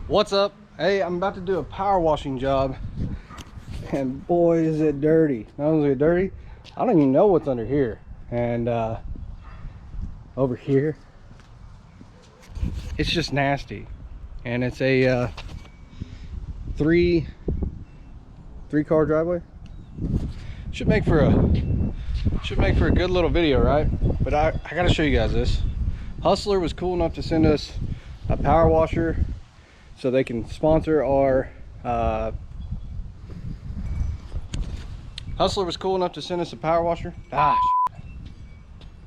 What's up? Hey, I'm about to do a power washing job, and boy is it dirty. Not only is it dirty, I don't even know what's under here. And over here, it's just nasty. And it's a three car driveway. Should make for a good little video, right? But I gotta show you guys this. Hustler was cool enough to send us a power washer so they can sponsor our Hustler was cool enough to send us a power washer.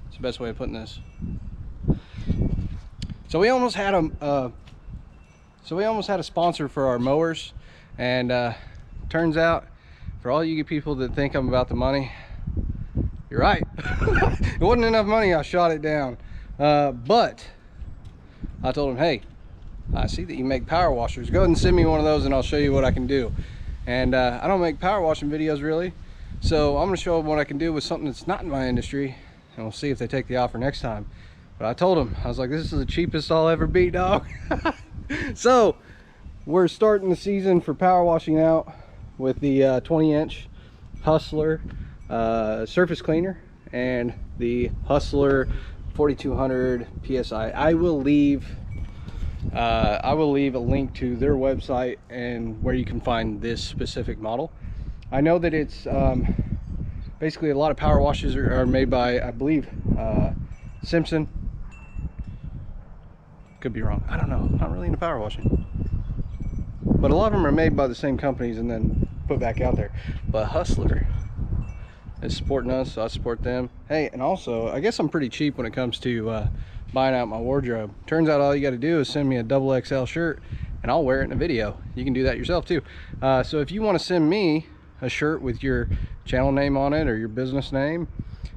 It's the best way of putting this. So we almost had a sponsor for our mowers, and turns out, for all you people that think I'm about the money, you're right. It wasn't enough money. I shot it down, but I told him, hey, I see that you make power washers. Go ahead and send me one of those and I'll show you what I can do. And I don't make power washing videos really, so I'm gonna show them what I can do with something that's not in my industry, and we'll see if they take the offer next time. But I told them, I was like, this is the cheapest I'll ever be, dog. So we're starting the season for power washing out with the 20-inch Hustler surface cleaner and the Hustler 4200 PSI. I will leave a link to their website and where you can find this specific model. I know that it's basically a lot of power washes are made by, I believe, Simpson. Could be wrong. I don't know. I'm not really into power washing. But a lot of them are made by the same companies and then put back out there. But Hustler is supporting us, so I support them. Hey, and also, I guess I'm pretty cheap when it comes to buying out my wardrobe. Turns out all you got to do is send me a XXL shirt and I'll wear it in a video. You can do that yourself too. So if you want to send me a shirt with your channel name on it or your business name,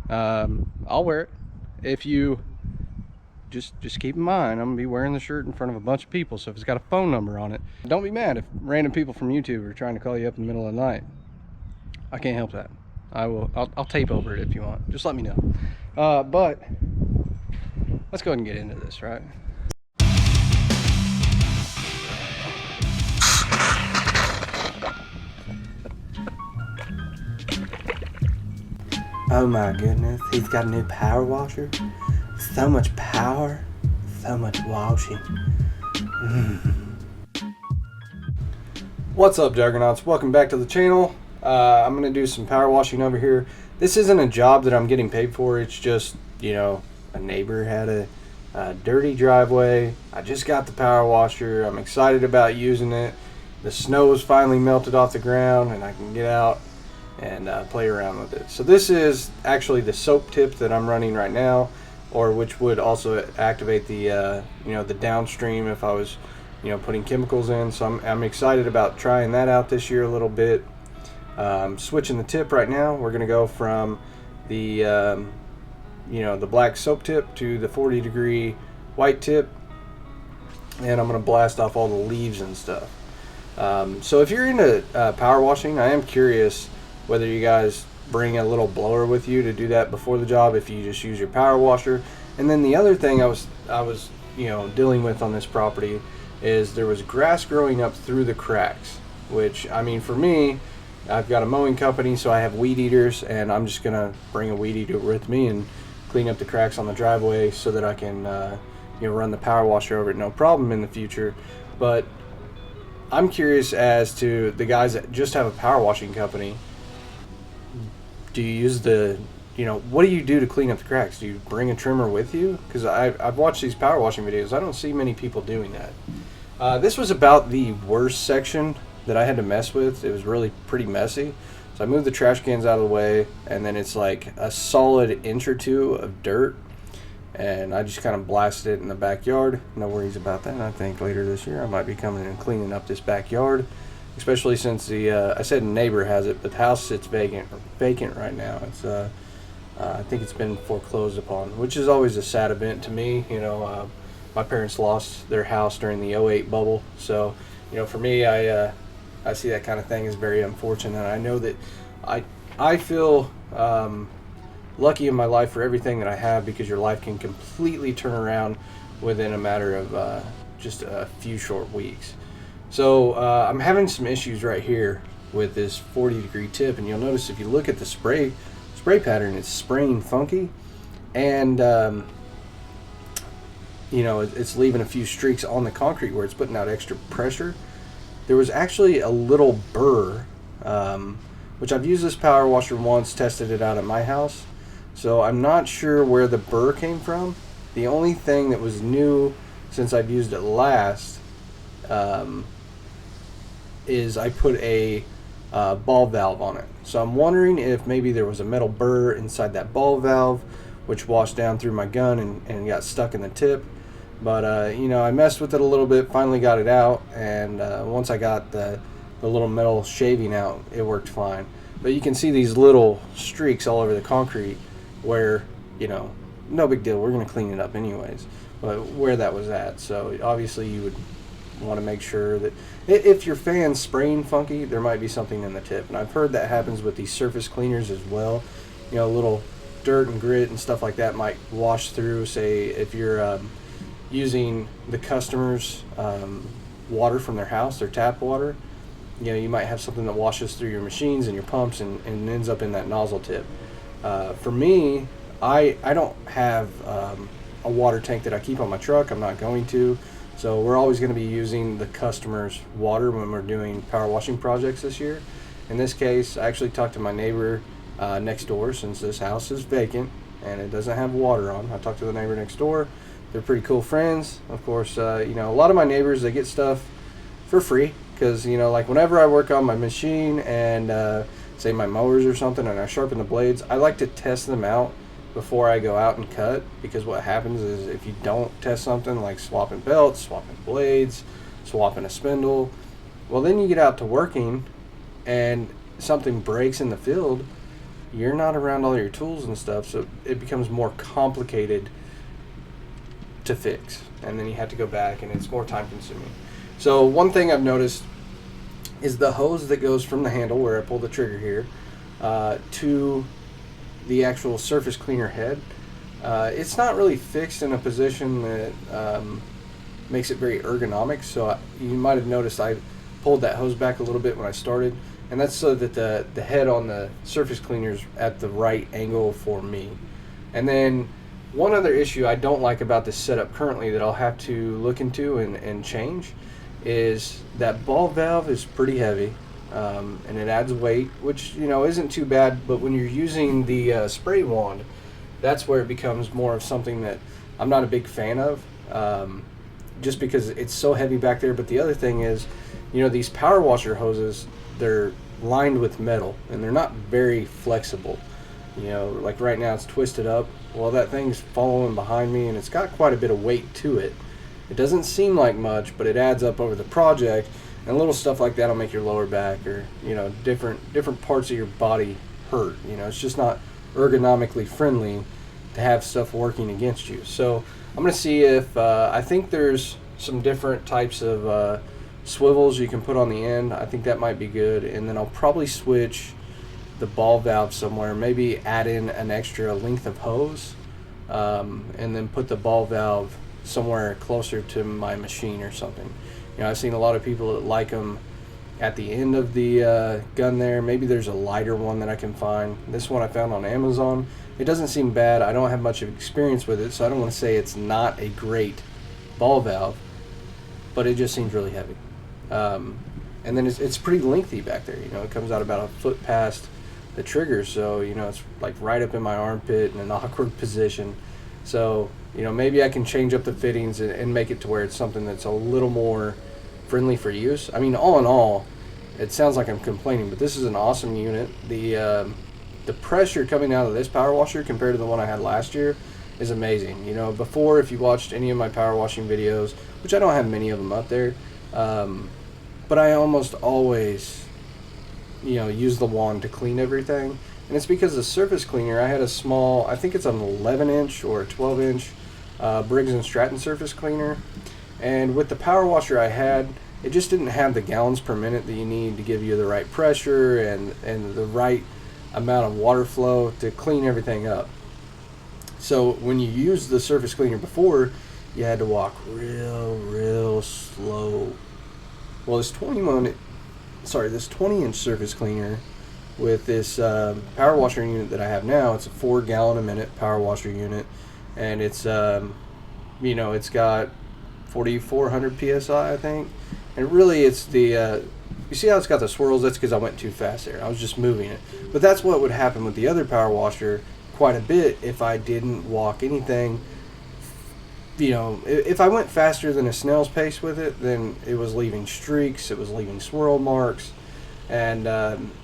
I'll wear it. If you just keep in mind, I'm gonna be wearing the shirt in front of a bunch of people, so if it's got a phone number on it, don't be mad if random people from YouTube are trying to call you up in the middle of the night. I can't help that. I'll tape over it if you want. Just let me know. But let's go ahead and get into this, right? Oh my goodness, he's got a new power washer. So much power, so much washing. What's up, Juggernauts? Welcome back to the channel. I'm gonna do some power washing over here. This isn't a job that I'm getting paid for. It's just, you know, a neighbor had a dirty driveway. I just got the power washer. I'm excited about using it. The snow's finally melted off the ground and I can get out and play around with it. So this is actually the soap tip that I'm running right now, or which would also activate the you know, the downstream if I was, you know, putting chemicals in. So I'm excited about trying that out this year a little bit. Switching the tip right now. We're gonna go from the you know, the black soap tip to the 40-degree white tip, and I'm gonna blast off all the leaves and stuff. So if you're into power washing, I am curious whether you guys bring a little blower with you to do that before the job, if you just use your power washer. And then the other thing I was you know, dealing with on this property is there was grass growing up through the cracks, which, I mean, for me, I've got a mowing company, so I have weed eaters, and I'm just gonna bring a weed eater with me and clean up the cracks on the driveway so that I can you know, run the power washer over it no problem in the future. But I'm curious as to the guys that just have a power washing company. Do you use the, you know, what do you do to clean up the cracks? Do you bring a trimmer with you? Because I've watched these power washing videos. I don't see many people doing that. This was about the worst section that I had to mess with. It was really pretty messy. So I moved the trash cans out of the way, and then it's like a solid inch or two of dirt, and I just kind of blasted it in the backyard. No worries about that. I think later this year I might be coming and cleaning up this backyard, especially since the I said neighbor has it, but the house sits vacant right now. It's I think it's been foreclosed upon, which is always a sad event to me. You know, my parents lost their house during the '08 bubble, so, you know, for me, I see that kind of thing as very unfortunate. And I know that I feel lucky in my life for everything that I have, because your life can completely turn around within a matter of just a few short weeks. So I'm having some issues right here with this 40-degree tip, and you'll notice if you look at the spray pattern, it's spraying funky, and it's leaving a few streaks on the concrete where it's putting out extra pressure. There was actually a little burr, which I've used this power washer once, tested it out at my house, so I'm not sure where the burr came from. The only thing that was new since I've used it last is I put a ball valve on it. So I'm wondering if maybe there was a metal burr inside that ball valve, which washed down through my gun and got stuck in the tip. But I messed with it a little bit, finally got it out, and once I got the little metal shaving out, it worked fine. But you can see these little streaks all over the concrete where, no big deal, we're going to clean it up anyways, but where that was at. So obviously you would want to make sure that if your fan's spraying funky, there might be something in the tip. And I've heard that happens with these surface cleaners as well. Little dirt and grit and stuff like that might wash through. Say if you're using the customer's water from their house, their tap water, you might have something that washes through your machines and your pumps and ends up in that nozzle tip. For me, I don't have a water tank that I keep on my truck. I'm not going to. So we're always going to be using the customer's water when we're doing power washing projects this year. In this case, I actually talked to my neighbor next door, since this house is vacant and it doesn't have water on. I talked to the neighbor next door. They're pretty cool friends. Of course, a lot of my neighbors, they get stuff for free because, like whenever I work on my machine and say my mowers or something and I sharpen the blades, I like to test them out before I go out and cut, because what happens is if you don't test something like swapping belts, swapping blades, swapping a spindle, well then you get out to working and something breaks in the field, you're not around all your tools and stuff, so it becomes more complicated to fix, and then you have to go back and it's more time consuming. So one thing I've noticed is the hose that goes from the handle where I pull the trigger here to the actual surface cleaner head, it's not really fixed in a position that makes it very ergonomic. So you might have noticed I pulled that hose back a little bit when I started, and that's so that the head on the surface cleaner is at the right angle for me. And then one other issue I don't like about this setup currently that I'll have to look into and change is that ball valve is pretty heavy. And it adds weight, which isn't too bad, but when you're using the spray wand, that's where it becomes more of something that I'm not a big fan of, just because it's so heavy back there. But the other thing is, these power washer hoses, they're lined with metal and they're not very flexible. Like right now it's twisted up. Well, that thing's following behind me and it's got quite a bit of weight to it. It doesn't seem like much, but it adds up over the project. And little stuff like that will make your lower back or different parts of your body hurt. It's just not ergonomically friendly to have stuff working against you. So I'm going to see if I think there's some different types of swivels you can put on the end. I think that might be good. And then I'll probably switch the ball valve somewhere, maybe add in an extra length of hose, and then put the ball valve somewhere closer to my machine or something. I've seen a lot of people that like them at the end of the gun there. Maybe there's a lighter one that I can find. This one I found on Amazon. It doesn't seem bad. I don't have much of experience with it, so I don't want to say it's not a great ball valve, but it just seems really heavy. And then it's pretty lengthy back there. It comes out about a foot past the trigger, so it's like right up in my armpit in an awkward position. So maybe I can change up the fittings and make it to where it's something that's a little more friendly for use. I mean, all in all, it sounds like I'm complaining, but this is an awesome unit. The pressure coming out of this power washer compared to the one I had last year is amazing. Before, if you watched any of my power washing videos, which I don't have many of them up there, but I almost always use the wand to clean everything. And it's because the surface cleaner, I had a small, I think it's an 11-inch or a 12-inch Briggs & Stratton surface cleaner. And with the power washer I had, it just didn't have the gallons per minute that you need to give you the right pressure and the right amount of water flow to clean everything up. So when you used the surface cleaner before, you had to walk real slow Well, this 20-inch surface cleaner with this power washer unit that I have now, it's a 4 gallon a minute power washer unit, and it's it's got 4,400 psi, I think. And really, it's the you see how it's got the swirls? That's because I went too fast there. I was just moving it. But that's what would happen with the other power washer quite a bit if I didn't walk anything. If I went faster than a snail's pace with it, then it was leaving streaks, it was leaving swirl marks. And,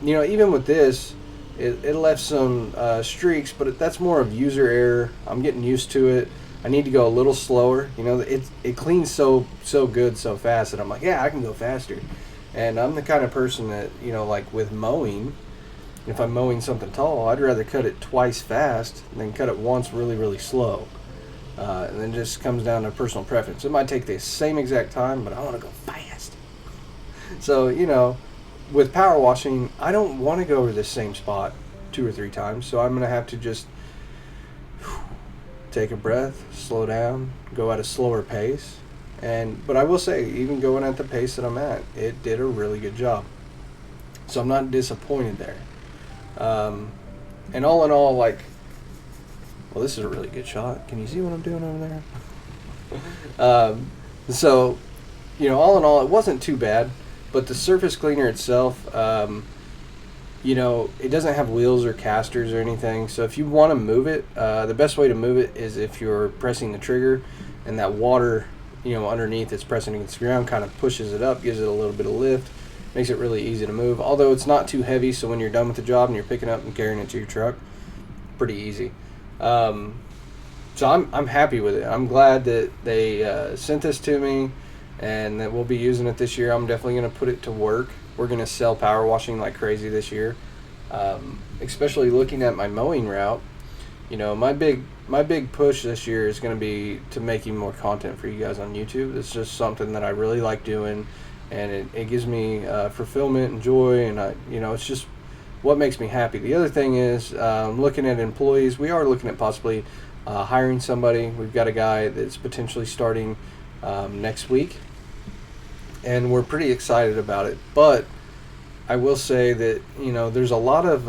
even with this, it left some streaks, but that's more of user error. I'm getting used to it. I need to go a little slower. It cleans so good so fast that I'm like, yeah, I can go faster. And I'm the kind of person that, like with mowing, if I'm mowing something tall, I'd rather cut it twice fast than cut it once really, really slow. And then it just comes down to personal preference. It might take the same exact time, but I want to go fast. So, with power washing, I don't want to go over the same spot 2 or 3 times. So I'm going to have to just take a breath, slow down, go at a slower pace. But I will say, even going at the pace that I'm at, it did a really good job. So I'm not disappointed there. And all in all, well, this is a really good shot. Can you see what I'm doing over there? So, all in all, it wasn't too bad. But the surface cleaner itself, it doesn't have wheels or casters or anything. So if you want to move it, the best way to move it is if you're pressing the trigger and that water, underneath it's pressing against the ground, kind of pushes it up, gives it a little bit of lift, makes it really easy to move. Although it's not too heavy, so when you're done with the job and you're picking up and carrying it to your truck, pretty easy. So I'm happy with it. I'm glad that they sent this to me and that we'll be using it this year. I'm definitely going to put it to work. We're going to sell power washing like crazy this year, especially looking at my mowing route. My big push this year is going to be to making more content for you guys on YouTube. It's just something that I really like doing, and it gives me fulfillment and joy, and it's just what makes me happy. The other thing is looking at employees. We are looking at possibly hiring somebody. We've got a guy that's potentially starting next week, and we're pretty excited about it. But I will say that there's a lot of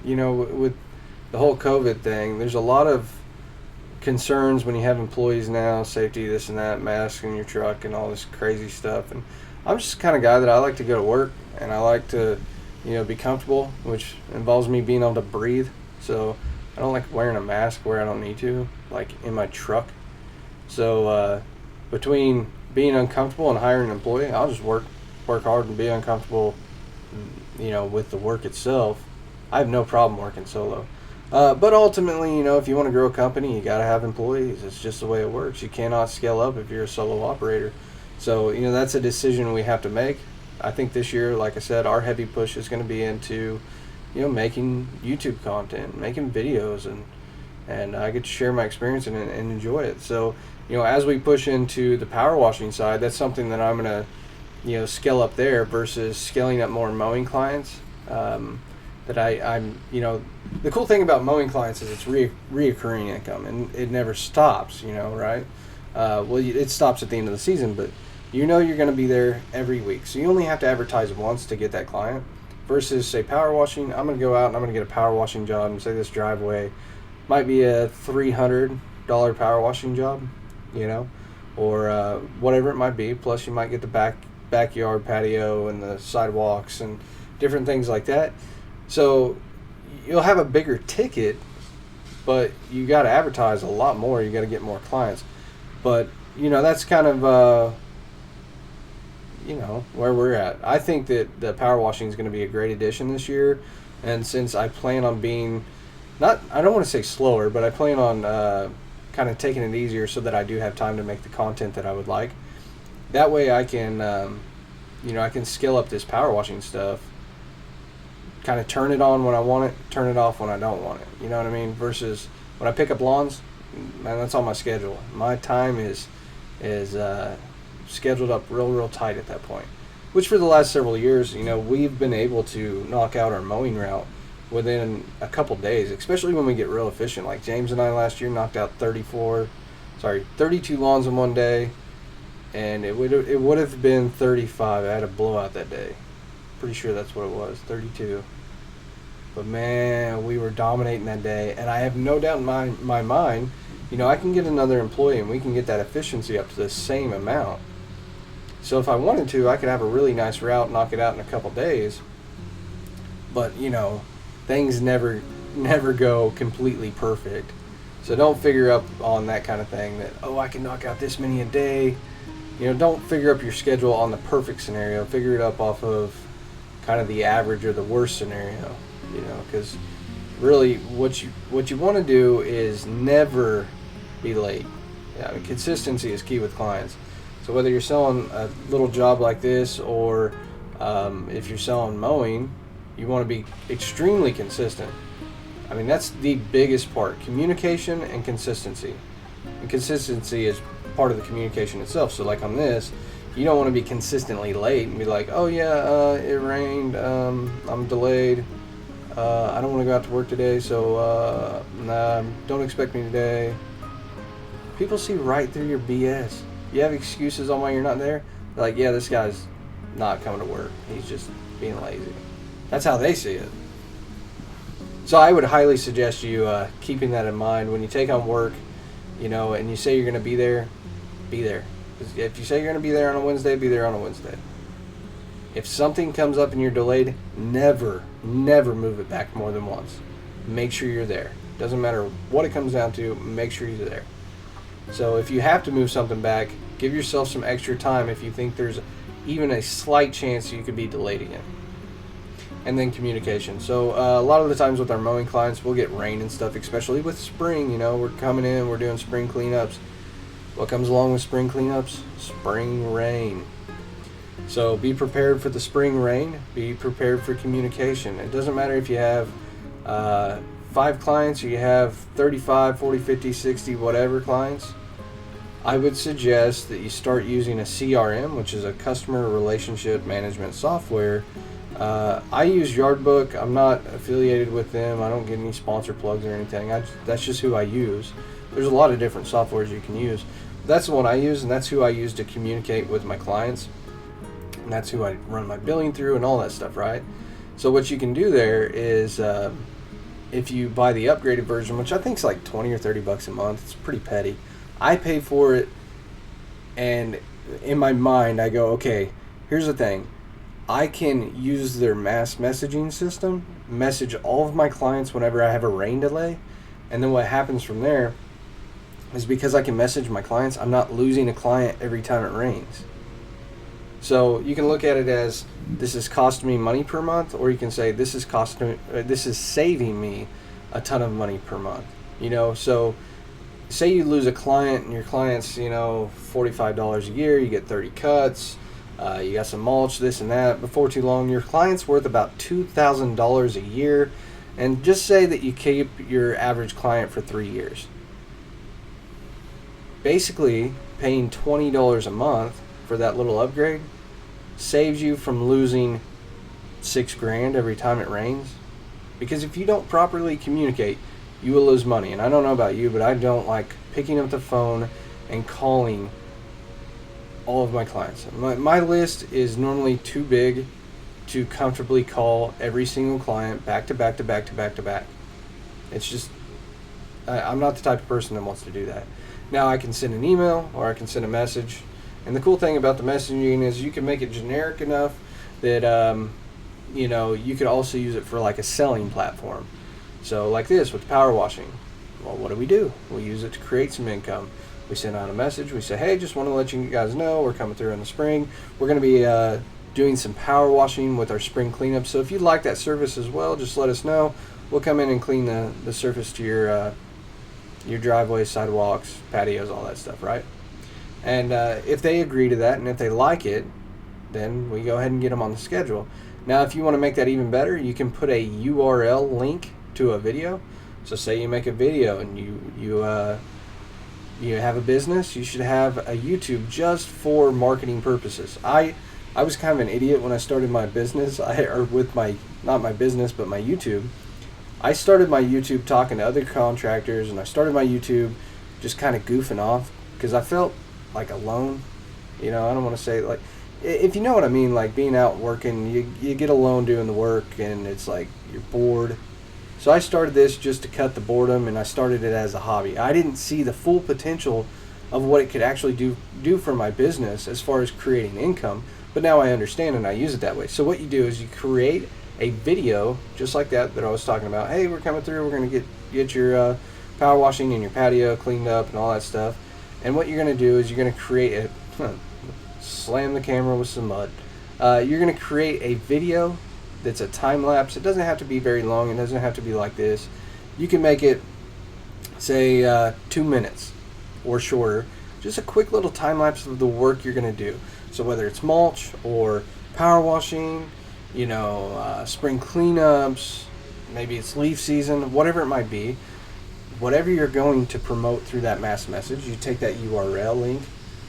with the whole COVID thing, there's a lot of concerns when you have employees now, safety, this and that, masks in your truck and all this crazy stuff. And I'm just the kind of guy that I like to go to work and I like to be comfortable, which involves me being able to breathe. So I don't like wearing a mask where I don't need to, like in my truck. So between being uncomfortable and hiring an employee, I'll just work hard and be uncomfortable, with the work itself. I have no problem working solo. But ultimately, if you want to grow a company, you got to have employees. It's just the way it works. You cannot scale up if you're a solo operator. So, that's a decision we have to make. I think this year, like I said, our heavy push is going to be into, making YouTube content, making videos, and I get to share my experience and enjoy it. So, as we push into the power washing side, that's something that I'm going to, scale up there versus scaling up more mowing clients. That I'm, the cool thing about mowing clients is it's reoccurring income, and it never stops, right? It stops at the end of the season, but you're going to be there every week. So you only have to advertise once to get that client versus, say, power washing. I'm going to go out and I'm going to get a power washing job, and say this driveway might be a $300 power washing job, or whatever it might be. Plus you might get the backyard patio and the sidewalks and different things like that. So you'll have a bigger ticket, but you got to advertise a lot more. You got to get more clients. But, that's kind of, where we're at. I think that the power washing is going to be a great addition this year. And since I plan on being, I don't want to say slower, but I plan on kind of taking it easier so that I do have time to make the content that I would like. That way I can, I can scale up this power washing stuff. Kind of turn it on when I want it, turn it off when I don't want it. You know what I mean? Versus when I pick up lawns, man, that's on my schedule. My time is scheduled up real tight at that point. Which for the last several years, we've been able to knock out our mowing route within a couple days, especially when we get real efficient. Like James and I last year knocked out 34 32 lawns in one day, and it would have been 35. I had a blowout that day. Pretty sure that's what it was, 32. But man, we were dominating that day, and I have no doubt in my mind, you know, I can get another employee and we can get that efficiency up to the same amount. So if I wanted to, I could have a really nice route, knock it out in a couple days. But, you know, things never go completely perfect. So don't figure up on that kind of thing that, oh, I can knock out this many a day. You know, don't figure up your schedule on the perfect scenario. Figure it up off of kind of the average or the worst scenario, you know, because really what you want to do is never be late. Yeah, consistency is key with clients. So whether you're selling a little job like this or if you're selling mowing, you want to be extremely consistent. I mean, that's the biggest part, communication and consistency. And consistency is part of the communication itself. So like on this, you don't want to be consistently late and be like, oh yeah, it rained, I'm delayed, I don't want to go out to work today, so nah, don't expect me today. People see right through your BS. You have excuses on why you're not there. They're like, yeah, this guy's not coming to work. He's just being lazy. That's how they see it. So I would highly suggest you keeping that in mind when you take on work, you know, and you say you're going to be there, be there. If you say you're going to be there on a Wednesday, be there on a Wednesday. If something comes up and you're delayed, never move it back more than once. Make sure you're there. Doesn't matter what it comes down to, make sure you're there. So if you have to move something back, give yourself some extra time if you think there's even a slight chance you could be delayed again. And then communication. So a lot of the times with our mowing clients, we'll get rain and stuff, especially with spring. You know, we're coming in, we're doing spring cleanups. What comes along with spring cleanups? Spring rain. So be prepared for the spring rain. Be prepared for communication. It doesn't matter if you have 5 clients or you have 35, 40, 50, 60, whatever clients. I would suggest that you start using a CRM, which is a customer relationship management software. I use Yardbook. I'm not affiliated with them. I don't get any sponsor plugs or anything. That's just who I use. There's a lot of different softwares you can use. That's the one I use, and that's who I use to communicate with my clients. And that's who I run my billing through and all that stuff, right? So what you can do there is if you buy the upgraded version, which I think is like 20 or 30 bucks a month, it's pretty petty. I pay for it, and in my mind, I go, okay, here's the thing. I can use their mass messaging system, message all of my clients whenever I have a rain delay, and then what happens from there is because I can message my clients, I'm not losing a client every time it rains. So you can look at it as this is costing me money per month, or you can say this is saving me a ton of money per month. You know, so say you lose a client and your client's, you know, $45 a year, you get 30 cuts. You got some mulch, this and that. Before too long, your client's worth about $2,000 a year. And just say that you keep your average client for 3 years. Basically, paying $20 a month for that little upgrade saves you from losing $6,000 every time it rains. Because if you don't properly communicate, you will lose money. And I don't know about you, but I don't like picking up the phone and calling all of my clients. My list is normally too big to comfortably call every single client back to back to back to back to back. It's just, I'm not the type of person that wants to do that. Now I can send an email or I can send a message. And the cool thing about the messaging is you can make it generic enough that, you know, you could also use it for like a selling platform. So like this with power washing. Well, what do? We use it to create some income. We send out a message. We say, hey, just want to let you guys know we're coming through in the spring. We're going to be doing some power washing with our spring cleanup. So if you'd like that service as well, just let us know. We'll come in and clean the surface to your driveways, sidewalks, patios, all that stuff, right? And if they agree to that and if they like it, then we go ahead and get them on the schedule. Now, if you want to make that even better, you can put a URL link to a video. So say you make a video and you have a business, you should have a YouTube just for marketing purposes. I was kind of an idiot when I started my business, not my business, but my YouTube. I started my YouTube talking to other contractors, and I started my YouTube just kind of goofing off because I felt like alone. I don't want to say like, if you know what I mean, like being out working, you get alone doing the work and it's like you're bored. So I started this just to cut the boredom, and I started it as a hobby. I didn't see the full potential of what it could actually do for my business as far as creating income, but now I understand and I use it that way. So what you do is you create a video just like that I was talking about. Hey, we're coming through, we're going to get your power washing and your patio cleaned up and all that stuff. And what you're going to do is you're going to create slam the camera with some mud. You're going to create a video that's a time lapse. It doesn't have to be very long. It doesn't have to be like this. You can make it, say, 2 minutes or shorter. Just a quick little time lapse of the work you're going to do. So whether it's mulch or power washing, spring cleanups, maybe it's leaf season, whatever it might be, whatever you're going to promote through that mass message, you take that URL link,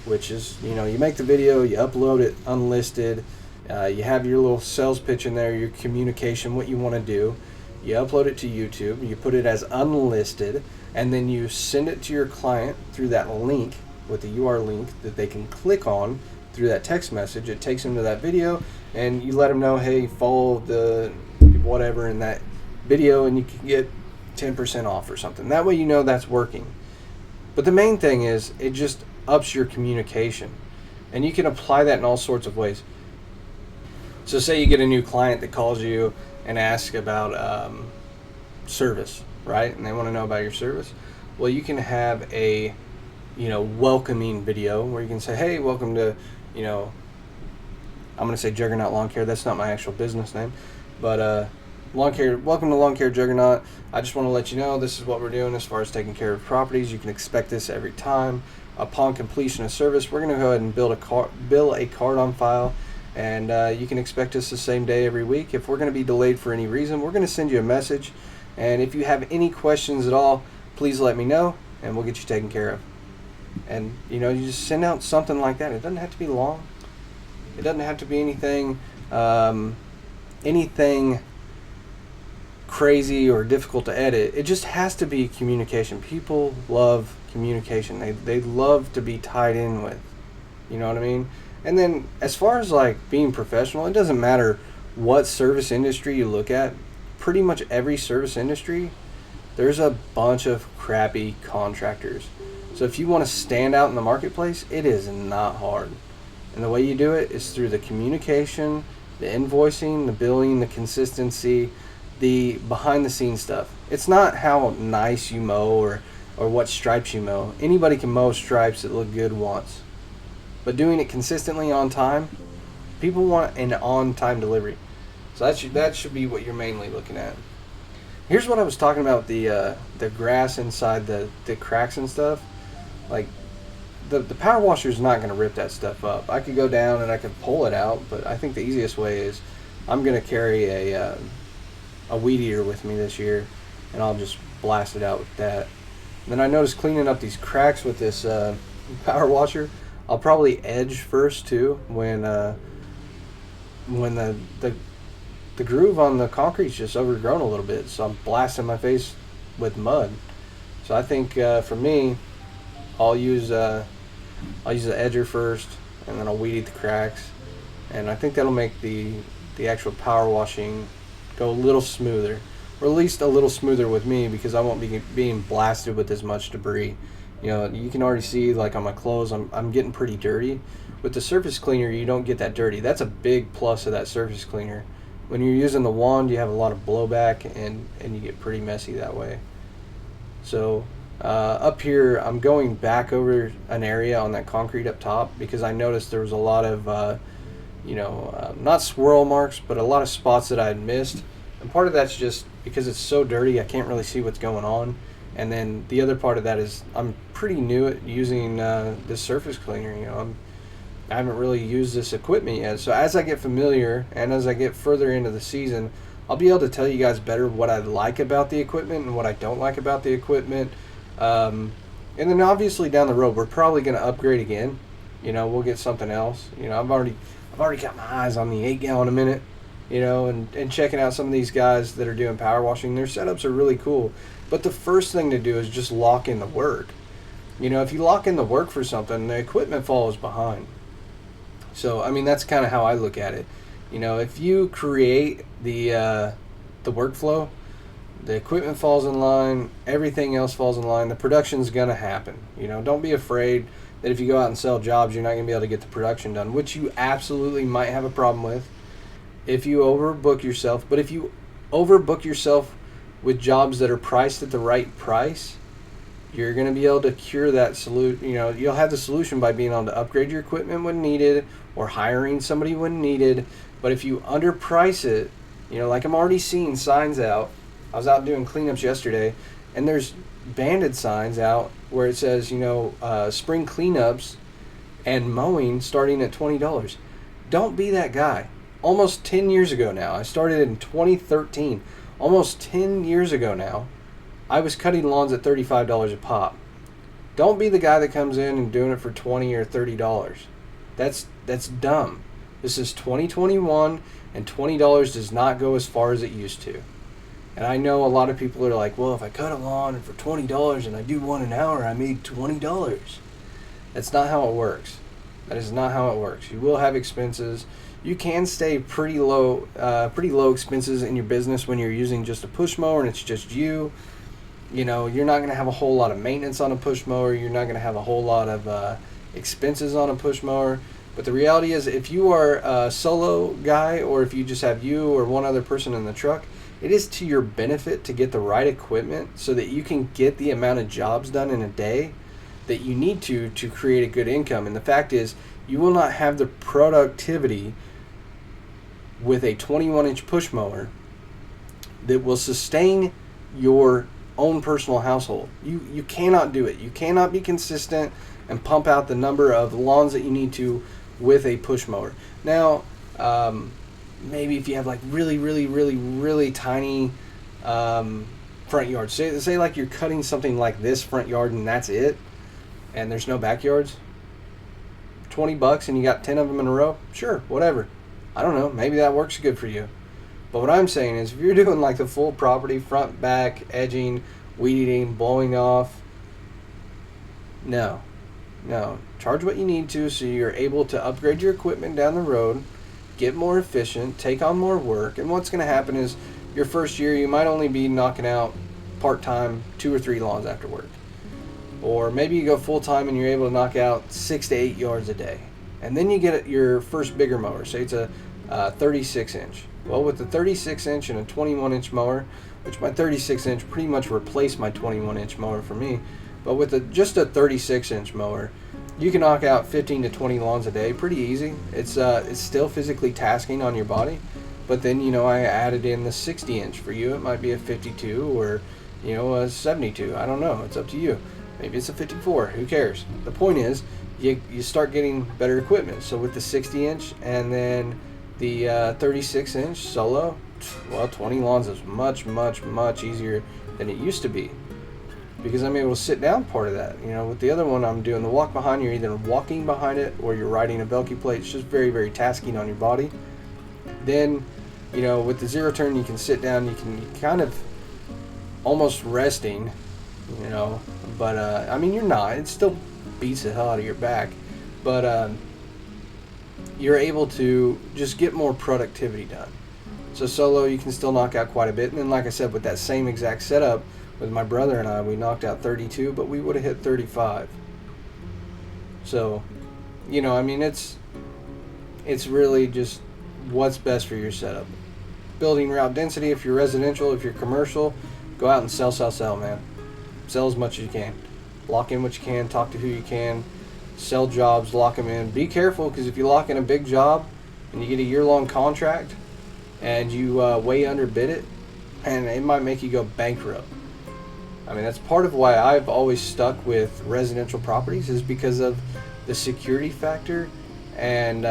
which is, you make the video, you upload it unlisted, you have your little sales pitch in there, your communication, what you want to do. You upload it to YouTube, you put it as unlisted, and then you send it to your client through that link with the URL link that they can click on through that text message. It takes them to that video, and you let them know, hey, follow the whatever in that video, and you can get 10% off or something. That way that's working. But the main thing is it just ups your communication, and you can apply that in all sorts of ways. So say you get a new client that calls you and asks about service, right? And they want to know about your service. Well, you can have a welcoming video where you can say, hey, welcome to I'm going to say Juggernaut Lawn Care. That's not my actual business name, but Lawn Care. Welcome to Lawn Care Juggernaut. I just want to let you know this is what we're doing as far as taking care of properties. You can expect this every time. Upon completion of service, we're going to go ahead and build a card on file, and you can expect us the same day every week. If we're going to be delayed for any reason, we're going to send you a message, and if you have any questions at all, please let me know, and we'll get you taken care of. And you just send out something like that. It doesn't have to be long. It doesn't have to be anything crazy or difficult to edit. It just has to be communication. People love communication. They love to be tied in with. You know what I mean? And then as far as like being professional, it doesn't matter what service industry you look at. Pretty much every service industry, there's a bunch of crappy contractors. So if you want to stand out in the marketplace, it is not hard. And the way you do it is through the communication, the invoicing, the billing, the consistency, the behind the scenes stuff. It's not how nice you mow or what stripes you mow. Anybody can mow stripes that look good once. But doing it consistently on time, people want an on-time delivery. So that should be what you're mainly looking at. Here's what I was talking about, the grass inside the cracks and stuff. Like the power washer is not going to rip that stuff up. I could go down and I could pull it out, but I think the easiest way is I'm going to carry a weed eater with me this year, and I'll just blast it out with that. And then I noticed cleaning up these cracks with this power washer, I'll probably edge first too when the groove on the concrete's just overgrown a little bit, so I'm blasting my face with mud. So I think for me, I'll use the edger first, and then I'll weed eat the cracks, and I think that'll make the actual power washing go a little smoother, or at least a little smoother with me, because I won't be being blasted with as much debris. You can already see, like on my clothes, I'm getting pretty dirty. With the surface cleaner, you don't get that dirty. That's a big plus of that surface cleaner. When you're using the wand, you have a lot of blowback, and you get pretty messy that way. So up here, I'm going back over an area on that concrete up top, because I noticed there was a lot of not swirl marks, but a lot of spots that I had missed. And part of that's just because it's so dirty, I can't really see what's going on. And then the other part of that is I'm pretty new at using this surface cleaner. I haven't really used this equipment yet. So as I get familiar and as I get further into the season, I'll be able to tell you guys better what I like about the equipment and what I don't like about the equipment. And then obviously down the road, we're probably going to upgrade again. We'll get something else. I've already got my eyes on the 8 gallon a minute, and checking out some of these guys that are doing power washing. Their setups are really cool. But the first thing to do is just lock in the work. You know, if you lock in the work for something, the equipment falls behind. So, I mean, that's kind of how I look at it. You know, if you create the workflow, the equipment falls in line, everything else falls in line, the production's going to happen. You know, don't be afraid that if you go out and sell jobs, you're not going to be able to get the production done, which you absolutely might have a problem with if you overbook yourself. But if you overbook yourself with jobs that are priced at the right price, you're going to be able to cure that solution. You know, you'll have the solution by being able to upgrade your equipment when needed or hiring somebody when needed. But if you underprice it, you know, like I'm already seeing signs out. I was out doing cleanups yesterday, and there's banded signs out where it says, you know, spring cleanups and mowing starting at $20. Don't be that guy. Almost 10 years ago now, I started in 2013. Almost 10 years ago now, I was cutting lawns at $35 a pop. Don't be the guy that comes in and doing it for $20 or $30. That's dumb. This is 2021, and $20 does not go as far as it used to. And I know a lot of people are like, well, if I cut a lawn for $20 and I do one an hour, I made $20. That's not how it works. That is not how it works. You will have expenses. You can stay pretty low expenses in your business when you're using just a push mower and it's just you. You know, you're not going to have a whole lot of maintenance on a push mower. You're not going to have a whole lot of expenses on a push mower. But the reality is, if you are a solo guy, or if you just have you or one other person in the truck, it is to your benefit to get the right equipment so that you can get the amount of jobs done in a day that you need to create a good income. And the fact is, you will not have the productivity with a 21-inch push mower that will sustain your own personal household. You cannot do it. You cannot be consistent and pump out the number of lawns that you need to with a push mower. Now, maybe if you have like really tiny front yards, say like you're cutting something like this front yard and that's it, and there's no backyards, $20 and you got 10 of them in a row, sure, whatever. I don't know, maybe that works good for you. But what I'm saying is, if you're doing like the full property, front, back, edging, weed eating, blowing off, no. Charge what you need to so you're able to upgrade your equipment down the road, get more efficient, take on more work. And what's going to happen is, your first year you might only be knocking out part-time 2 or 3 lawns after work. Or maybe you go full-time and you're able to knock out 6 to 8 yards a day. And then you get your first bigger mower. Say it's a 36-inch. Well, with the 36-inch and a 21-inch mower, which my 36-inch pretty much replaced my 21-inch mower for me, but with just a 36-inch mower, you can knock out 15 to 20 lawns a day pretty easy. It's still physically tasking on your body, but then, you know, I added in the 60-inch. For you, it might be a 52 or, you know, a 72. I don't know. It's up to you. Maybe it's a 54. Who cares? The point is, you start getting better equipment. So with the 60-inch and then the 36-inch solo, well, 20 lawns is much easier than it used to be, because I'm able to sit down part of that. You know, with the other one, I'm doing the walk behind. You're either walking behind it or you're riding a Velcro plate. It's just very tasking on your body. Then, you know, with the zero turn, you can sit down. You can kind of almost resting, you know, but I mean, you're not. It still beats the hell out of your back, but you're able to just get more productivity done. So solo, you can still knock out quite a bit. And then, like I said, with that same exact setup, with my brother and I, we knocked out 32, but we would have hit 35. So, you know, I mean, it's really just what's best for your setup. Building route density, if you're residential, if you're commercial, go out and sell, man. Sell as much as you can. Lock in what you can, talk to who you can, sell jobs, lock them in. Be careful, because if you lock in a big job and you get a year-long contract and you way underbid it, and it might make you go bankrupt. I mean, that's part of why I've always stuck with residential properties, is because of the security factor and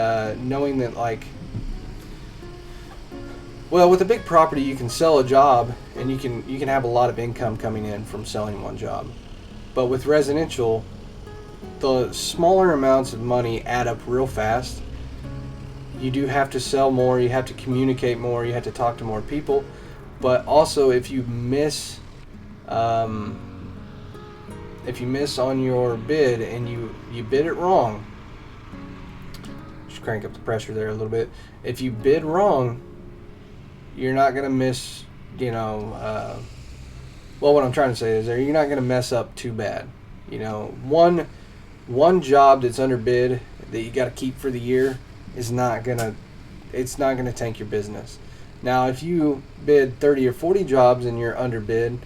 knowing that, like, well, with a big property, you can sell a job and you can have a lot of income coming in from selling one job. But with residential, the smaller amounts of money add up real fast. You do have to sell more, you have to communicate more, you have to talk to more people. But also, if you miss if you miss on your bid and you bid it wrong, just crank up the pressure there a little bit. If you bid wrong, you're not gonna miss. Well, what I'm trying to say is, you're not gonna mess up too bad. One job that's underbid that you got to keep for the year is not gonna tank your business. Now, if you bid 30 or 40 jobs and you're underbid,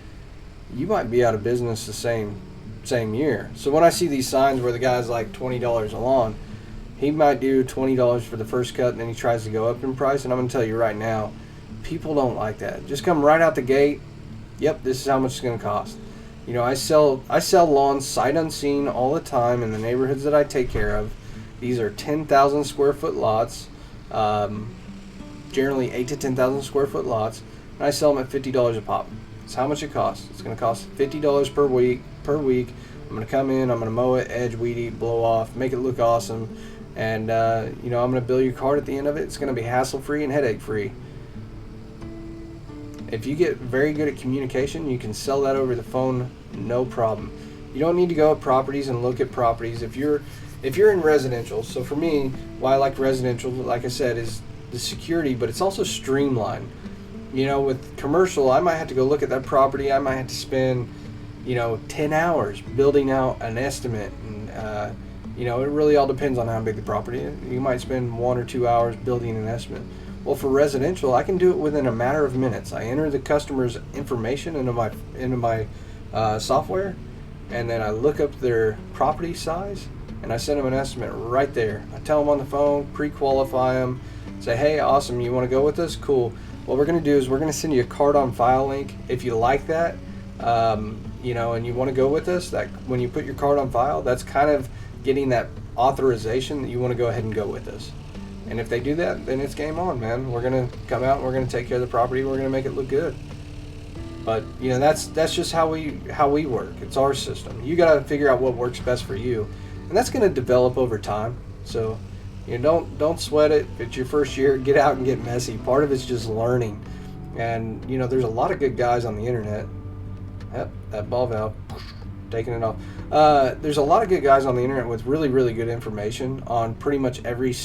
you might be out of business the same year. So when I see these signs where the guy's like $20 a lawn, he might do $20 for the first cut, and then he tries to go up in price. And I'm gonna tell you right now, people don't like that. Just come right out the gate. Yep, this is how much it's gonna cost. I sell lawns sight unseen all the time in the neighborhoods that I take care of. These are 10,000 square foot lots, generally 8 to 10,000 square foot lots, and I sell them at $50 a pop. That's how much it costs. It's going to cost $50 per week. I'm going to come in, I'm going to mow it, edge, weed eat, blow off, make it look awesome, and I'm going to bill your card at the end of it. It's going to be hassle free and headache free. If you get very good at communication, you can sell that over the phone, no problem. You don't need to go at properties and look at properties. If you're in residential, so for me, why I like residential, like I said, is the security, but it's also streamlined. With commercial, I might have to go look at that property. I might have to spend, 10 hours building out an estimate. And, it really all depends on how big the property is. You might spend 1 or 2 hours building an estimate. Well, for residential, I can do it within a matter of minutes. I enter the customer's information into my software, and then I look up their property size, and I send them an estimate right there. I tell them on the phone, pre-qualify them, say, hey, awesome, you want to go with us? Cool. What we're going to do is we're going to send you a card on file link. If you like that, and you want to go with us, that when you put your card on file, that's kind of getting that authorization that you want to go ahead and go with us. And if they do that, then it's game on, man. We're going to come out and we're going to take care of the property. We're going to make it look good. But, that's just how we work. It's our system. You got to figure out what works best for you. And that's going to develop over time. So, don't sweat it. If it's your first year, get out and get messy. Part of it's just learning. And, there's a lot of good guys on the internet. Yep, that ball valve, taking it off. There's a lot of good guys on the internet with really, really good information on pretty much every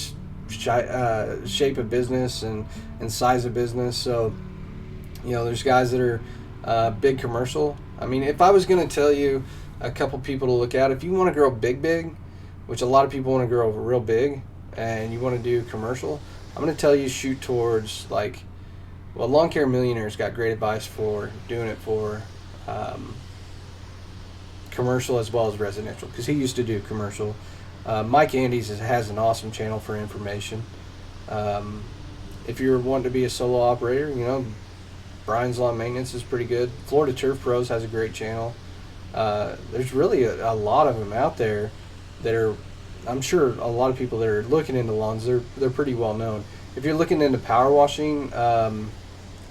shape of business and size of business. So, there's guys that are big commercial. I mean, if I was going to tell you a couple people to look at, if you want to grow big, which a lot of people want to grow real big, and you want to do commercial, I'm going to tell you shoot towards Lawn Care Millionaire's got great advice for doing it for commercial as well as residential, because he used to do commercial. Mike Andes has an awesome channel for information. If you're wanting to be a solo operator, Brian's Lawn Maintenance is pretty good. Florida Turf Pros has a great channel. There's really a lot of them out there that are, I'm sure a lot of people that are looking into lawns, they're pretty well known. If you're looking into power washing,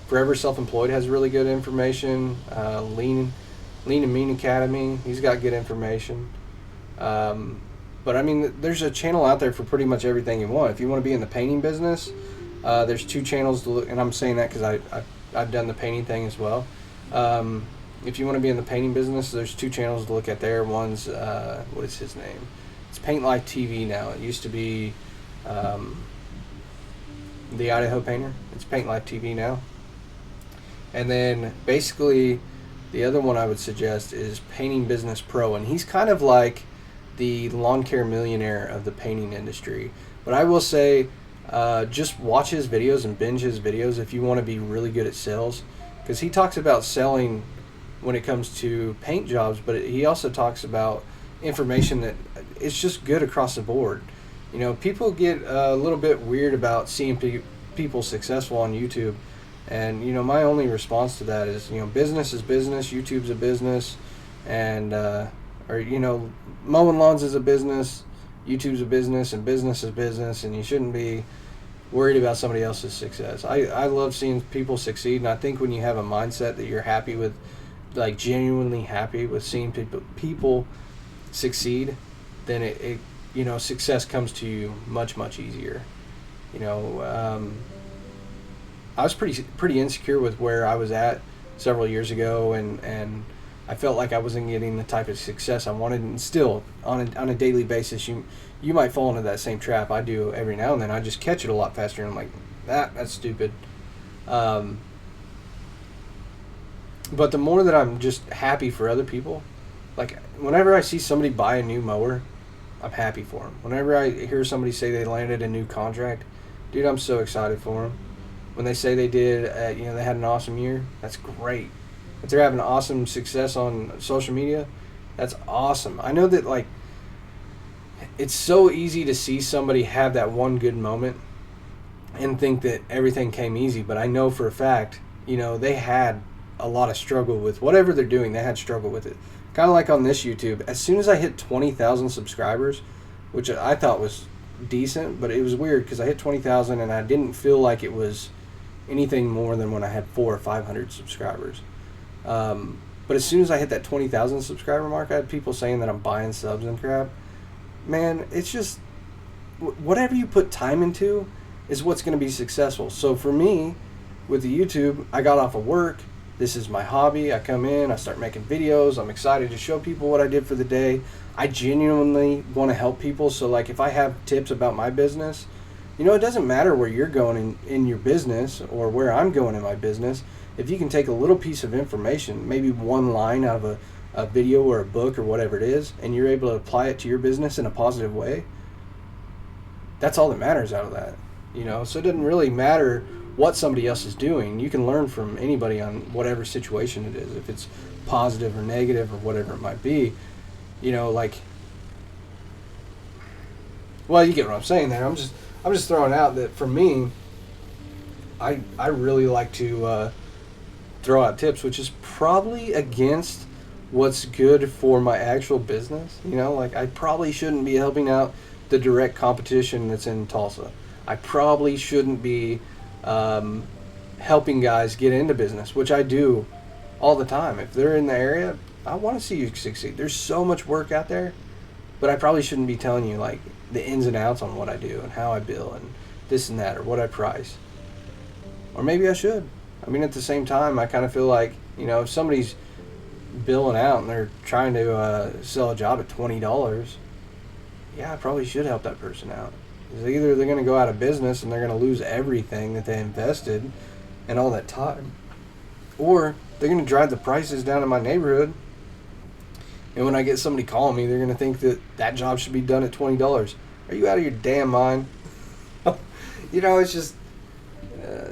Forever Self-Employed has really good information. Lean and Mean Academy, he's got good information. But I mean, there's a channel out there for pretty much everything you want. If you want to be in the painting business, there's 2 channels to look, and I'm saying that because I've done the painting thing as well. If you want to be in the painting business, there's 2 channels to look at there. One's, what is his name? It's Paint Life TV now. It used to be the Idaho Painter. It's Paint Life TV now. And then basically the other one I would suggest is Painting Business Pro, and he's kind of like the Lawn Care Millionaire of the painting industry. But I will say, just watch his videos and binge his videos if you want to be really good at sales, because he talks about selling when it comes to paint jobs, but he also talks about information that it's just good across the board. People get a little bit weird about seeing people successful on YouTube, and my only response to that is, business is business, YouTube's a business, and mowing lawns is a business, YouTube's a business, and business is business, and you shouldn't be worried about somebody else's success. I love seeing people succeed, and I think when you have a mindset that you're happy with, genuinely happy with seeing people succeed, then it success comes to you much, much easier. I was pretty insecure with where I was at several years ago, and I felt like I wasn't getting the type of success I wanted. And still, on a daily basis, you might fall into that same trap. I do every now and then. I just catch it a lot faster, and I'm like, that's stupid. But the more that I'm just happy for other people, like whenever I see somebody buy a new mower, I'm happy for them. Whenever I hear somebody say they landed a new contract, dude, I'm so excited for them. When they say they did, they had an awesome year, that's great. If they're having awesome success on social media, that's awesome. I know that, like, it's so easy to see somebody have that one good moment and think that everything came easy, but I know for a fact, they had a lot of struggle with whatever they're doing. They had struggle with it. Kind of like on this YouTube. As soon as I hit 20,000 subscribers, which I thought was decent, but it was weird because I hit 20,000 and I didn't feel like it was anything more than when I had 400 or 500 subscribers. But as soon as I hit that 20,000 subscriber mark, I had people saying that I'm buying subs and crap. Man, it's just whatever you put time into is what's going to be successful. So for me, with the YouTube, I got off of work. This is my hobby. I come in, I start making videos. I'm excited to show people what I did for the day. I genuinely want to help people. So like if I have tips about my business, it doesn't matter where you're going in your business or where I'm going in my business. If you can take a little piece of information, maybe one line out of a video or a book or whatever it is, and you're able to apply it to your business in a positive way, that's all that matters out of that. So it doesn't really matter what somebody else is doing. You can learn from anybody on whatever situation it is, if it's positive or negative or whatever it might be. Well, you get what I'm saying there. I'm just throwing out that for me, I really like to throw out tips, which is probably against what's good for my actual business. Like I probably shouldn't be helping out the direct competition that's in Tulsa. I probably shouldn't be helping guys get into business, which I do all the time. If they're in the area, I want to see you succeed. There's so much work out there, but I probably shouldn't be telling you like the ins and outs on what I do and how I bill and this and that or what I price. Or maybe I should. At the same time, I kind of feel like, if somebody's billing out and they're trying to sell a job at $20, yeah, I probably should help that person out. Because either they're going to go out of business and they're going to lose everything that they invested and all that time, or they're going to drive the prices down in my neighborhood. And when I get somebody calling me, they're going to think that job should be done at $20. Are you out of your damn mind? It's just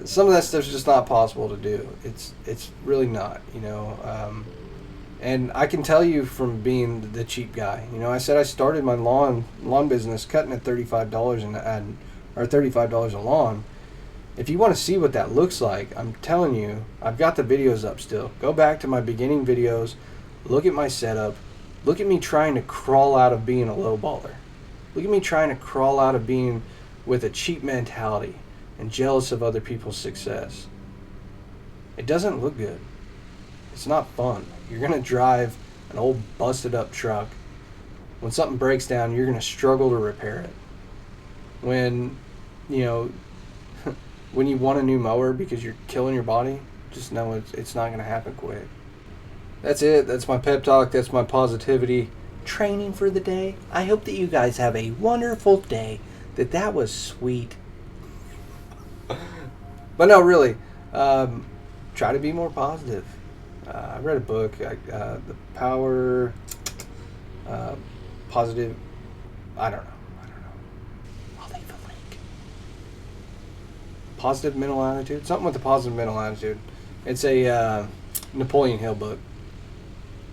some of that stuff's just not possible to do. It's really not, and I can tell you from being the cheap guy. I said I started my lawn business cutting at $35 or $35 a lawn. If you want to see what that looks like, I'm telling you, I've got the videos up still. Go back to my beginning videos, look at my setup, look at me trying to crawl out of being a lowballer. Look at me trying to crawl out of being with a cheap mentality and jealous of other people's success. It doesn't look good. It's not fun. You're going to drive an old busted up truck. When something breaks down, you're going to struggle to repair it. When when you want a new mower because you're killing your body, just know it's not going to happen quick. That's it. That's my pep talk. That's my positivity training for the day. I hope that you guys have a wonderful day. That was sweet. But no, really, try to be more positive. I read a book, The Power, Positive, I don't know. I'll leave a link. Positive Mental Attitude, something with the Positive Mental Attitude. It's a Napoleon Hill book.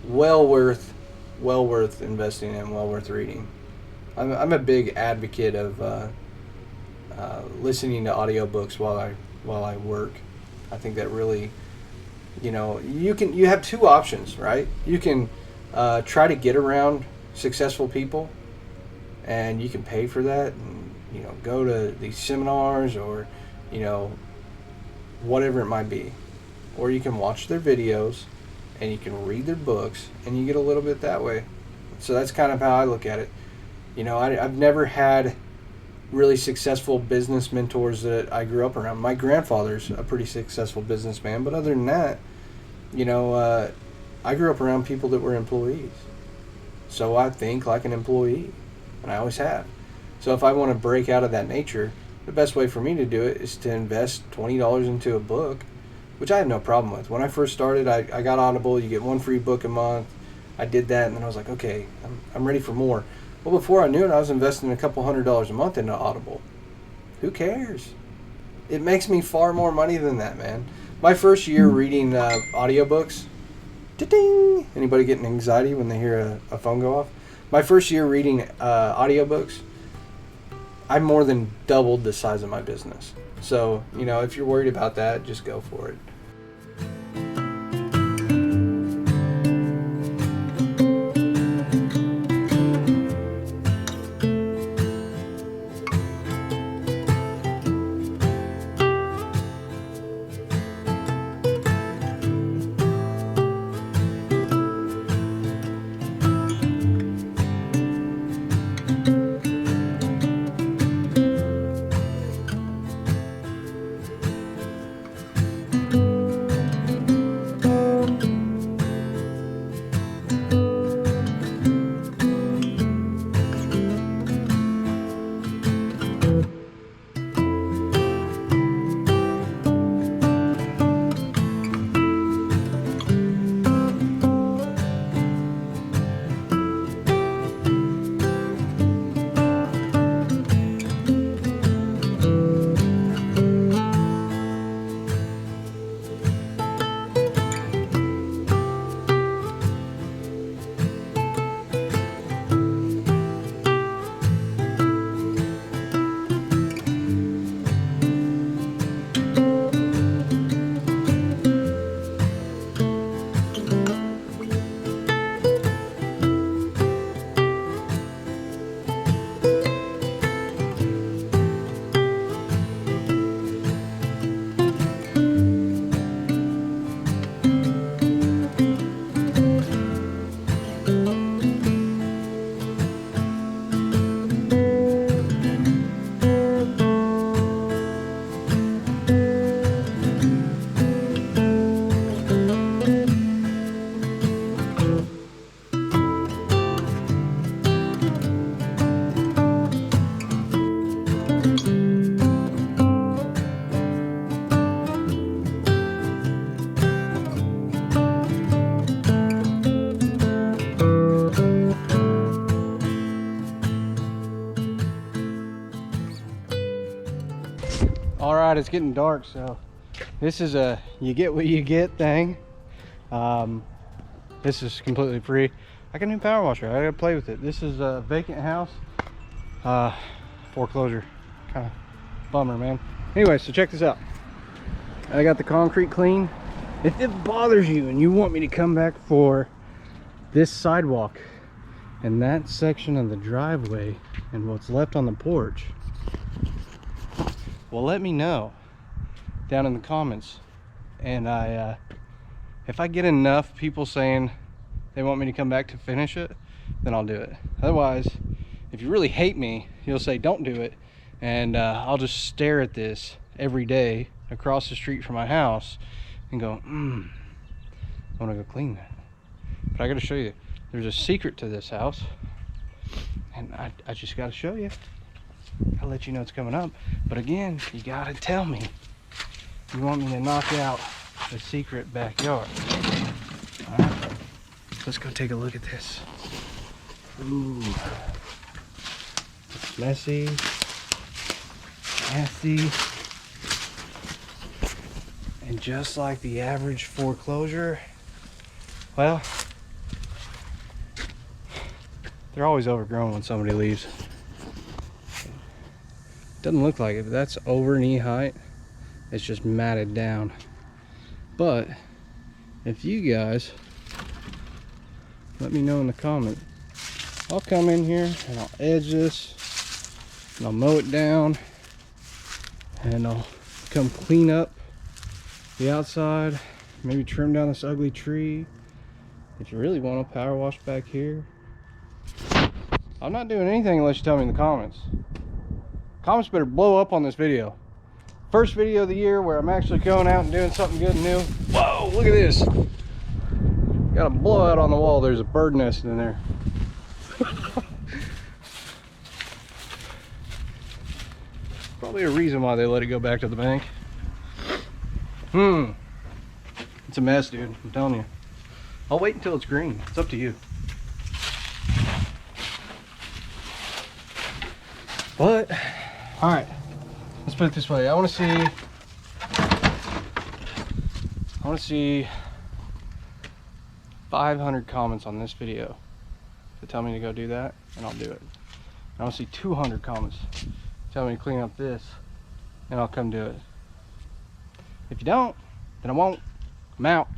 Well worth investing in, well worth reading. I'm a big advocate of listening to audiobooks while I work. I think that really, you have two options, right? You can try to get around successful people, and you can pay for that, and go to these seminars or whatever it might be, or you can watch their videos and you can read their books, and you get a little bit that way. So that's kind of how I look at it. I've never had really successful business mentors that I grew up around. My grandfather's a pretty successful businessman, but other than that, I grew up around people that were employees. So I think like an employee, and I always have. So if I want to break out of that nature, the best way for me to do it is to invest $20 into a book, which I have no problem with. When I first started, I got Audible. You get one free book a month. I did that, and then I was like, okay, I'm ready for more. Well, before I knew it, I was investing a couple $100s a month into Audible. Who cares? It makes me far more money than that, man. My first year reading audiobooks, ding! Anybody getting anxiety when they hear a phone go off? My first year reading audiobooks, I more than doubled the size of my business. So, you know, if you're worried about that, just go for it. All right, it's getting dark, so this is a you get what you get thing. This is completely free. I got a new power washer. I gotta play with it. This is a vacant house. Foreclosure. Kind of bummer, man. Anyway, so check this out. I got the concrete clean. If it bothers you and you want me to come back for this sidewalk and that section of the driveway and what's left on the porch, well, let me know down in the comments. And if I get enough people saying they want me to come back to finish it, then I'll do it. Otherwise, if you really hate me, you'll say don't do it, and I'll just stare at this every day across the street from my house and go, I want to go clean that. But I got to show you, there's a secret to this house, and I just got to show you. I'll let you know it's coming up. But again, you got to tell me you want me to knock out the secret backyard. All right, let's go take a look at this. Ooh, it's messy, nasty, and just like the average foreclosure, well, they're always overgrown when somebody leaves. Doesn't look like it, but that's over knee height. It's just matted down. But if you guys let me know in the comment, I'll come in here and I'll edge this and I'll mow it down and I'll come clean up the outside, maybe trim down this ugly tree. If you really want a power wash back here, I'm not doing anything unless you tell me in the comments. Comments better blow up on this video. First video of the year where I'm actually going out and doing something good and new. Whoa, look at this. Got a blowout on the wall. There's a bird nest in there. Probably a reason why they let it go back to the bank. It's a mess, dude. I'm telling you. I'll wait until it's green. It's up to you. But, all right. Let's put it this way. I want to see 500 comments on this video to tell me to go do that, and I'll do it. I want to see 200 comments tell me to clean up this, and I'll come do it. If you don't, then I won't. I'm out.